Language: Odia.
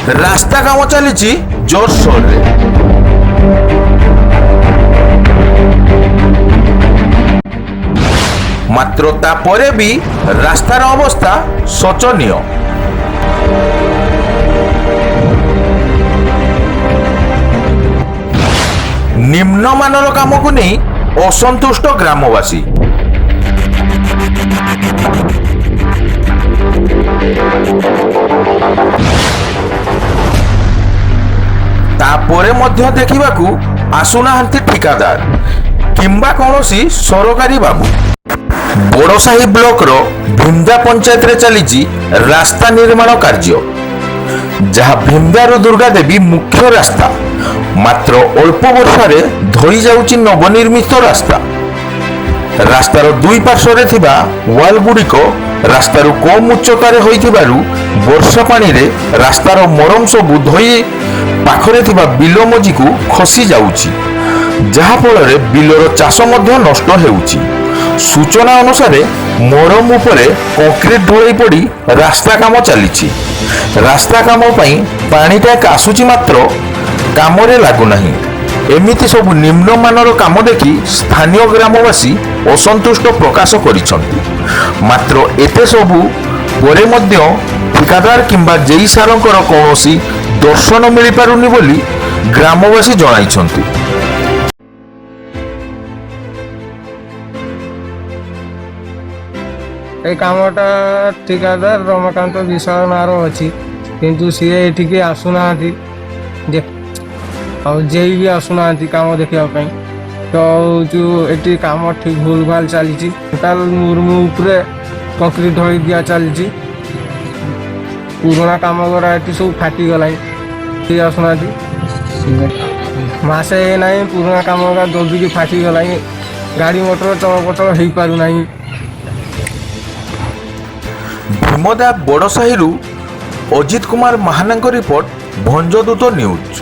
ରାସ୍ତା କାମ ଚାଲିଛି ଜୋରସୋରରେ। ମାତ୍ର ତାପରେ ବି ରାସ୍ତାର ଅବସ୍ଥା ଶୋଚନୀୟ। ନିମ୍ନମାନର କାମକୁ ନେଇ ଅସନ୍ତୁଷ୍ଟ ଗ୍ରାମବାସୀ। ତାପରେ ମଧ୍ୟ ଦେଖିବାକୁ ଆସୁନାହାନ୍ତି ଠିକାଦାର କିମ୍ବା କୌଣସି ସରକାରୀ ବାବୁ। ବଡ଼ସାହି ବ୍ଲକର ଭିମ୍ଦା ପଞ୍ଚାୟତରେ ଚାଲିଛି ରାସ୍ତା ନିର୍ମାଣ କାର୍ଯ୍ୟ, ଯାହା ଭିମ୍ଦାରୁ ଦୁର୍ଗା ଦେବୀ ମୁଖ୍ୟ ରାସ୍ତା। ମାତ୍ର ଅଳ୍ପ ବର୍ଷାରେ ଧୋଇ ଯାଉଛି ନବନିର୍ମିତ ରାସ୍ତା। ରାସ୍ତାର ଦୁଇ ପାର୍ଶ୍ୱରେ ଥିବା ୱାଲ ଗୁଡ଼ିକ ରାସ୍ତାରୁ କମ୍ ଉଚ୍ଚତାରେ ହୋଇଥିବାରୁ ବର୍ଷା ପାଣିରେ ରାସ୍ତାର ମରମ ସବୁ ଧୋଇ ପାଖରେ ଥିବା ବିଲ ମଝିକୁ ଖସି ଯାଉଛି, ଯାହାଫଳରେ ବିଲର ଚାଷ ମଧ୍ୟ ନଷ୍ଟ ହେଉଛି। ସୂଚନା ଅନୁସାରେ ମରମ ଉପରେ କଂକ୍ରିଟ ଢଳେଇ ପଡ଼ି ରାସ୍ତା କାମ ଚାଲିଛି। ରାସ୍ତା କାମ ପାଇଁ ପାଣି ଟ୍ୟାଙ୍କ ଆସୁଛି, ମାତ୍ର କାମରେ ଲାଗୁନାହିଁ। ଏମିତି ସବୁ ନିମ୍ନମାନର କାମ ଦେଖି ସ୍ଥାନୀୟ ଗ୍ରାମବାସୀ ଅସନ୍ତୁଷ୍ଟ ପ୍ରକାଶ କରିଛନ୍ତି। ମାତ୍ର ଏତେ ସବୁ ପରେ ମଧ୍ୟ ଠିକାଦାର କିମ୍ବା ଜେଇ ସାରଙ୍କର କୌଣସି ଦର୍ଶନ ମିଳିପାରୁନି ବୋଲି ଗ୍ରାମବାସୀ ଜଣାଇଛନ୍ତି। এই কামটা ঠিকাদার রমাকান্ত বিশাল নাঁর ଅଛି, କିନ୍ତୁ ସିଏ ଏଠିକି ଆସୁନାହାନ୍ତି ଆଉ ଜେଇ ବି ଆସୁନାହାନ୍ତି କାମ ଦେଖିବା ପାଇଁ। ତ ଯେଉଁ ଏଠି କାମ ଠିକ୍ ଭୁଲ ଭାଲ ଚାଲିଛି। ଟୋଟାଲ ମୁର୍ମୁ ଉପରେ କଂକ୍ରିଟ ଢଳି ଦିଆ ଚାଲିଛି। ପୁରୁଣା କାମ ଗୁଡ଼ା ଏଠି ସବୁ ଫାଟିଗଲାଣି, କେହି ଆସୁନାହାନ୍ତି। ମାସେ ନାହିଁ ପୁରୁଣା କାମ ଗୁଡ଼ା ଦବିକି ଫାଟିଗଲାଣି। ଗାଡ଼ି ମଟର ଚଳପ୍ରଚଳ ହେଇପାରୁନାହିଁ। Bhimada ବଡ଼ସାହିରୁ Ajit Kumar ମାହାନାଙ୍କ report, ଭଞ୍ଜଦୂତ news.